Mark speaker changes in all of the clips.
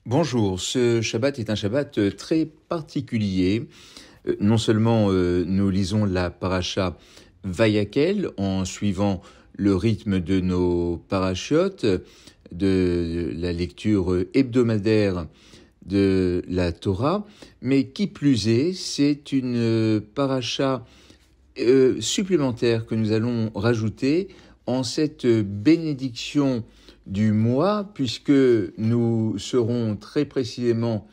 Speaker 1: Bonjour, ce Shabbat est un Shabbat très particulier. Non seulement nous lisons la paracha Vayakel en suivant le rythme de nos parachiotes, de la lecture hebdomadaire de la Torah, mais qui plus est, c'est une paracha supplémentaire que nous allons rajouter en cette bénédiction du mois, puisque nous serons très précisément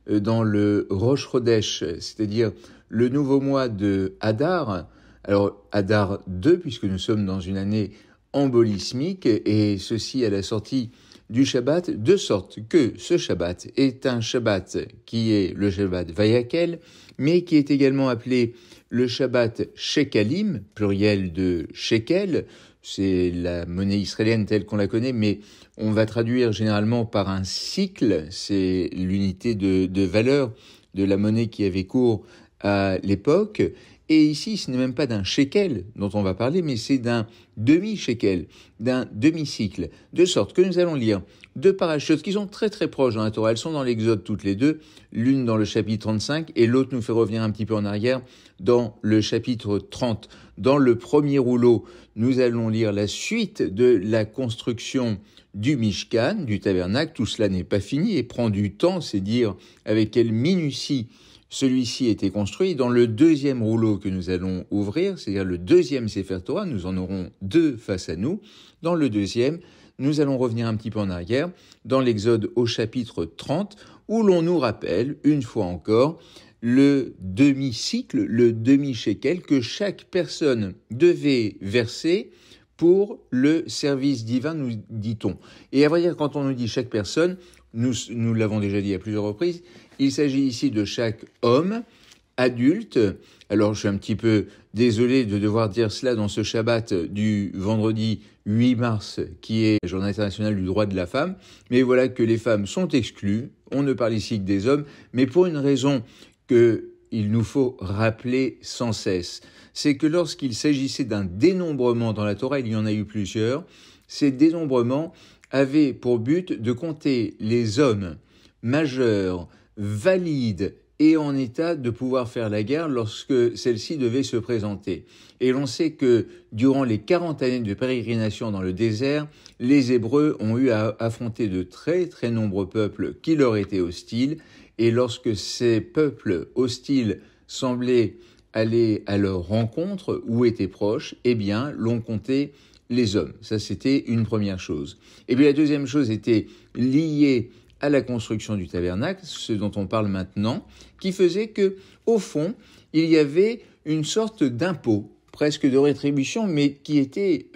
Speaker 1: dans le Rosh Chodesh, c'est-à-dire le nouveau mois de Hadar. Alors Hadar 2, puisque nous sommes dans une année embolismique, et ceci à la sortie du Shabbat, de sorte que ce Shabbat est un Shabbat qui est le Shabbat Vayakel, mais qui est également appelé le Shabbat Shekalim, pluriel de shekel. C'est la monnaie israélienne telle qu'on la connaît, mais on va traduire généralement par un cycle, c'est l'unité de valeur de la monnaie qui avait cours à l'époque. Et ici, ce n'est même pas d'un shekel dont on va parler, mais c'est d'un demi-shekel, d'un demi-cycle. De sorte que nous allons lire deux parachutes qui sont très très proches dans la Torah. Elles sont dans l'Exode toutes les deux, l'une dans le chapitre 35 et l'autre nous fait revenir un petit peu en arrière dans le chapitre 30. Dans le premier rouleau, nous allons lire la suite de la construction du Mishkan, du tabernacle. Tout cela n'est pas fini et prend du temps, c'est dire avec quelle minutie celui-ci a été construit. Dans le deuxième rouleau que nous allons ouvrir, c'est-à-dire le deuxième Sefer Torah, nous en aurons deux face à nous. Dans le deuxième, nous allons revenir un petit peu en arrière, dans l'Exode au chapitre 30, où l'on nous rappelle, une fois encore, le demi-cycle, le demi-shekel que chaque personne devait verser pour le service divin, nous dit-on. Et à vrai dire, quand on nous dit chaque personne, nous l'avons déjà dit à plusieurs reprises, il s'agit ici de chaque homme adulte. Alors je suis un petit peu désolé de devoir dire cela dans ce Shabbat du vendredi 8 mars, qui est la Journée internationale du droit de la femme, mais voilà que les femmes sont exclues, on ne parle ici que des hommes, mais pour une raison qu'il nous faut rappeler sans cesse, c'est que lorsqu'il s'agissait d'un dénombrement dans la Torah, il y en a eu plusieurs, ces dénombrements avaient pour but de compter les hommes majeurs, valides et en état de pouvoir faire la guerre lorsque celle-ci devait se présenter. Et l'on sait que durant les 40 années de pérégrination dans le désert, les Hébreux ont eu à affronter de très très nombreux peuples qui leur étaient hostiles, et lorsque ces peuples hostiles semblaient aller à leur rencontre ou étaient proches, eh bien, l'on comptait les hommes. Ça, c'était une première chose. Et puis la deuxième chose était liée à la construction du tabernacle, ce dont on parle maintenant, qui faisait que, au fond, il y avait une sorte d'impôt, presque de rétribution, mais qui était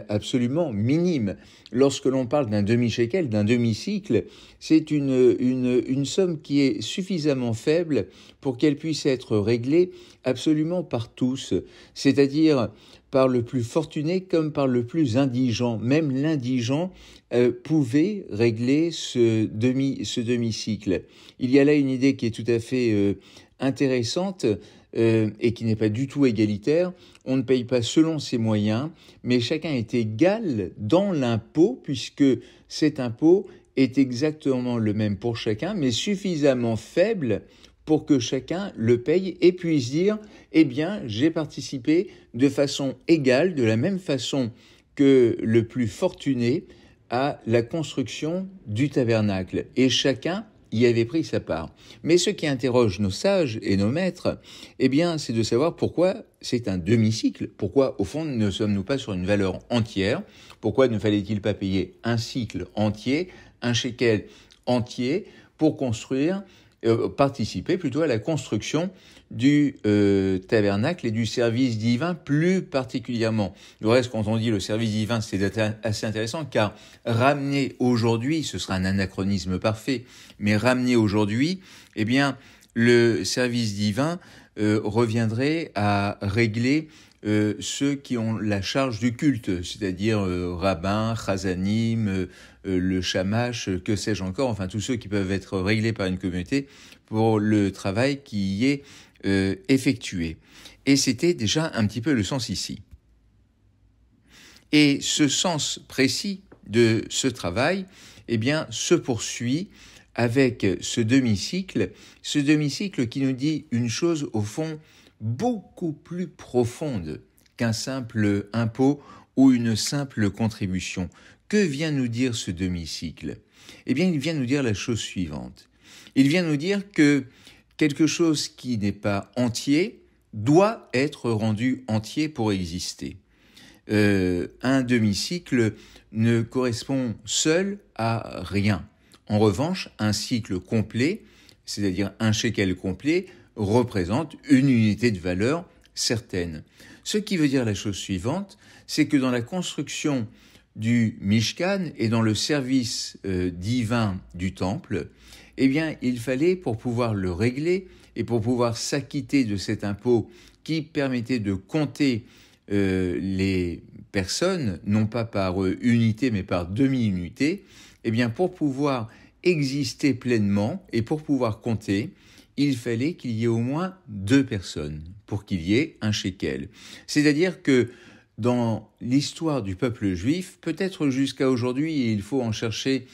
Speaker 1: absolument minime. Lorsque l'on parle d'un demi-shekel, d'un demi-cycle, c'est une somme qui est suffisamment faible pour qu'elle puisse être réglée absolument par tous, c'est-à-dire par le plus fortuné comme par le plus indigent. Même l'indigent pouvait régler ce demi-cycle. Il y a là une idée qui est tout à fait intéressante et qui n'est pas du tout égalitaire. On ne paye pas selon ses moyens, mais chacun est égal dans l'impôt, puisque cet impôt est exactement le même pour chacun, mais suffisamment faible pour que chacun le paye et puisse dire « Eh bien, j'ai participé de façon égale, de la même façon que le plus fortuné, à la construction du tabernacle. » Et chacun y avait pris sa part. Mais ce qui interroge nos sages et nos maîtres, eh bien, c'est de savoir pourquoi c'est un demi-cycle. Pourquoi, au fond, ne sommes-nous pas sur une valeur entière? Pourquoi ne fallait-il pas payer un cycle entier, un shekel entier, pour participer plutôt à la construction du tabernacle et du service divin plus particulièrement. Le reste, quand on dit le service divin, c'est assez intéressant, car ramener aujourd'hui, ce sera un anachronisme parfait, mais ramener aujourd'hui, eh bien, le service divin reviendrait à régler ceux qui ont la charge du culte, c'est-à-dire rabbins, chazanim, le shamash, que sais-je encore, enfin tous ceux qui peuvent être réglés par une communauté pour le travail qui y est effectué. Et c'était déjà un petit peu le sens ici. Et ce sens précis de ce travail, eh bien, se poursuit avec ce demi-cycle qui nous dit une chose au fond beaucoup plus profonde qu'un simple impôt ou une simple contribution. Que vient nous dire ce demi-cycle ? Eh bien, il vient nous dire la chose suivante. Il vient nous dire que quelque chose qui n'est pas entier doit être rendu entier pour exister. Un demi-cycle ne correspond seul à rien. En revanche, un cycle complet, c'est-à-dire un shekel complet, représente une unité de valeur certaine. Ce qui veut dire la chose suivante, c'est que dans la construction du Mishkan et dans le service divin du temple, eh bien, il fallait, pour pouvoir le régler et pour pouvoir s'acquitter de cet impôt qui permettait de compter les personnes, non pas par unité, mais par demi-unité, eh bien, pour pouvoir exister pleinement et pour pouvoir compter, il fallait qu'il y ait au moins 2 personnes pour qu'il y ait un shekel. C'est-à-dire que dans l'histoire du peuple juif, peut-être jusqu'à aujourd'hui, et il faut en chercher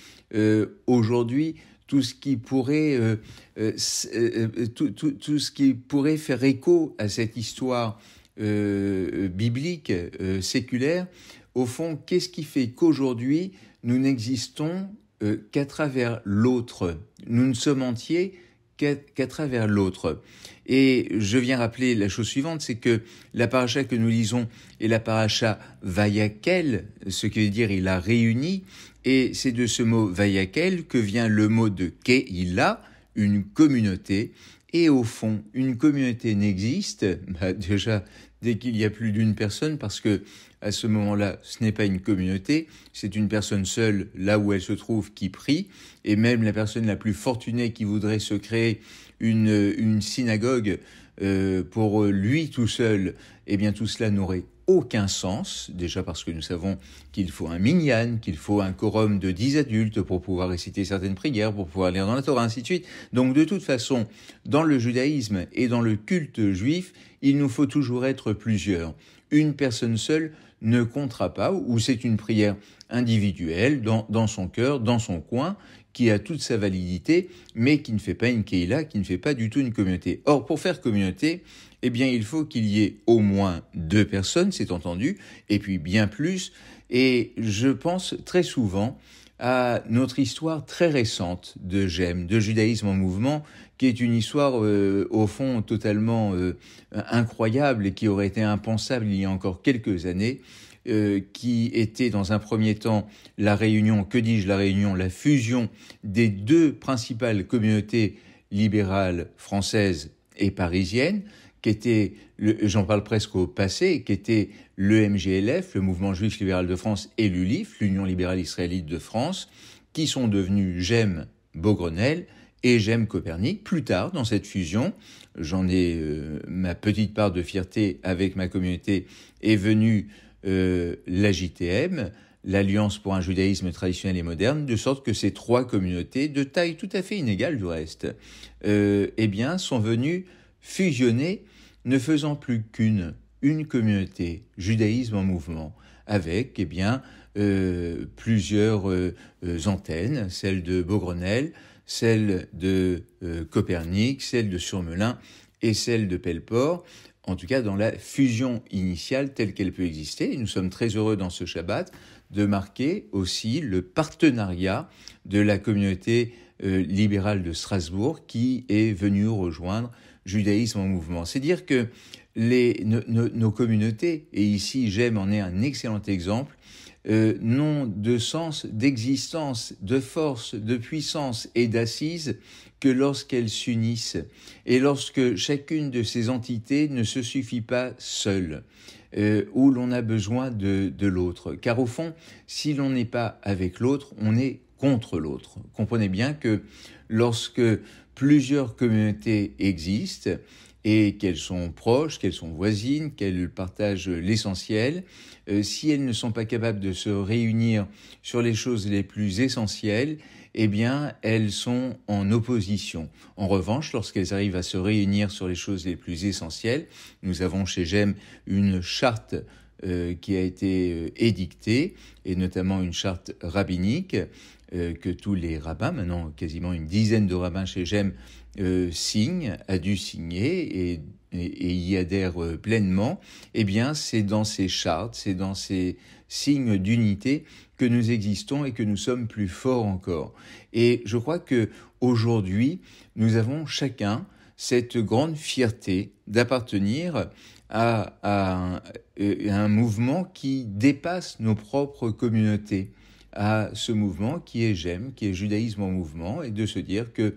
Speaker 1: aujourd'hui tout ce qui pourrait tout ce qui pourrait faire écho à cette histoire biblique, séculaire. Au fond, qu'est-ce qui fait qu'aujourd'hui nous n'existons qu'à travers l'autre? Nous ne sommes entiers qu'à travers l'autre. Et je viens rappeler la chose suivante, c'est que la paracha que nous lisons est la paracha Vayakel, ce qui veut dire il a réuni, et c'est de ce mot Vayakel que vient le mot de Keila, une communauté, et au fond, une communauté n'existe, déjà dès qu'il y a plus d'une personne, parce que à ce moment-là, ce n'est pas une communauté, c'est une personne seule, là où elle se trouve, qui prie, et même la personne la plus fortunée qui voudrait se créer une synagogue pour lui tout seul, eh bien tout cela n'aurait aucun sens, déjà parce que nous savons qu'il faut un minyan, qu'il faut un quorum de 10 adultes pour pouvoir réciter certaines prières, pour pouvoir lire dans la Torah, ainsi de suite. Donc de toute façon, dans le judaïsme et dans le culte juif, il nous faut toujours être plusieurs. Une personne seule ne comptera pas, ou c'est une prière individuelle, dans son cœur, dans son coin, qui a toute sa validité, mais qui ne fait pas une keila, qui ne fait pas du tout une communauté. Or, pour faire communauté, eh bien, il faut qu'il y ait au moins 2 personnes, c'est entendu, et puis bien plus. Et je pense très souvent à notre histoire très récente de GEM, de judaïsme en mouvement, qui est une histoire au fond totalement incroyable et qui aurait été impensable il y a encore quelques années, qui était dans un premier temps la fusion des 2 principales communautés libérales françaises et parisiennes, qui étaient, j'en parle presque au passé, qui étaient le MGLF, le Mouvement Juif Libéral de France, et l'ULIF, l'Union Libérale Israélite de France, qui sont devenus GEM Beaugrenelle et GEM Copernic. Plus tard, dans cette fusion, j'en ai ma petite part de fierté avec ma communauté, est venue la JTM, l'Alliance pour un judaïsme traditionnel et moderne, de sorte que ces 3 communautés, de taille tout à fait inégale du reste, eh bien, sont venues fusionner, ne faisant plus une communauté, judaïsme en mouvement, avec, eh bien, plusieurs antennes, celle de Beaugrenelle, celle de Copernic, celle de Surmelin et celle de Pelleport, en tout cas dans la fusion initiale telle qu'elle peut exister. Et nous sommes très heureux dans ce Shabbat de marquer aussi le partenariat de la communauté libérale de Strasbourg qui est venue rejoindre Judaïsme en mouvement. C'est dire que nos communautés, et ici GEM en est un excellent exemple, n'ont de sens, d'existence, de force, de puissance et d'assise que lorsqu'elles s'unissent et lorsque chacune de ces entités ne se suffit pas seule, où l'on a besoin de l'autre. Car au fond, si l'on n'est pas avec l'autre, on est contre l'autre. Comprenez bien que lorsque plusieurs communautés existent et qu'elles sont proches, qu'elles sont voisines, qu'elles partagent l'essentiel, si elles ne sont pas capables de se réunir sur les choses les plus essentielles, eh bien, elles sont en opposition. En revanche, lorsqu'elles arrivent à se réunir sur les choses les plus essentielles, nous avons chez GEM une charte qui a été édictée, et notamment une charte rabbinique, que tous les rabbins, maintenant quasiment une dizaine de rabbins chez GEM, signent, a dû signer et y adhèrent pleinement, eh bien c'est dans ces chartes, c'est dans ces signes d'unité que nous existons et que nous sommes plus forts encore. Et je crois que aujourd'hui, nous avons chacun cette grande fierté d'appartenir à un mouvement qui dépasse nos propres communautés, à ce mouvement qui est GEM, qui est Judaïsme en mouvement, et de se dire que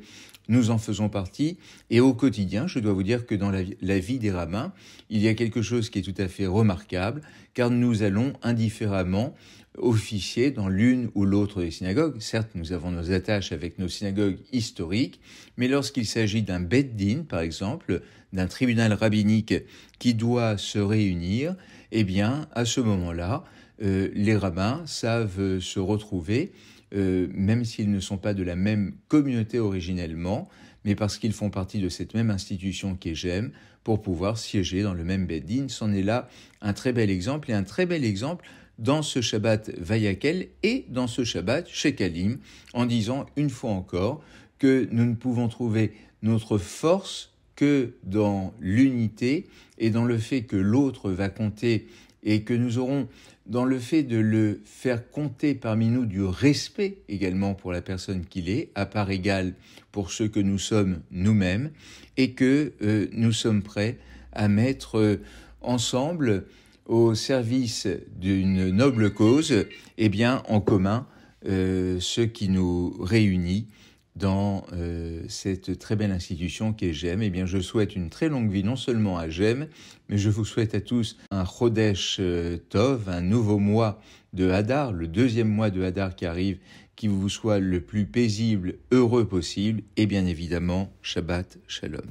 Speaker 1: nous en faisons partie. Et au quotidien, je dois vous dire que dans la vie des rabbins, il y a quelque chose qui est tout à fait remarquable, car nous allons indifféremment officier dans l'une ou l'autre des synagogues. Certes, nous avons nos attaches avec nos synagogues historiques, mais lorsqu'il s'agit d'un Beth Din, par exemple, d'un tribunal rabbinique qui doit se réunir, eh bien, à ce moment-là, les rabbins savent se retrouver, même s'ils ne sont pas de la même communauté originellement, mais parce qu'ils font partie de cette même institution qui est GEM, pour pouvoir siéger dans le même Beth Din. C'en est là un très bel exemple, et un très bel exemple dans ce Shabbat Vayakel et dans ce Shabbat Shekalim, en disant une fois encore que nous ne pouvons trouver notre force que dans l'unité et dans le fait que l'autre va compter, et que nous aurons dans le fait de le faire compter parmi nous du respect également pour la personne qu'il est, à part égale pour ce que nous sommes nous-mêmes, et que nous sommes prêts à mettre ensemble au service d'une noble cause, eh bien en commun ce qui nous réunit dans cette très belle institution qu'est GEM. Eh bien, je souhaite une très longue vie non seulement à GEM, mais je vous souhaite à tous un Chodesh Tov, un nouveau mois de Hadar, le deuxième mois de Hadar qui arrive, qui vous soit le plus paisible, heureux possible, et bien évidemment, Shabbat Shalom.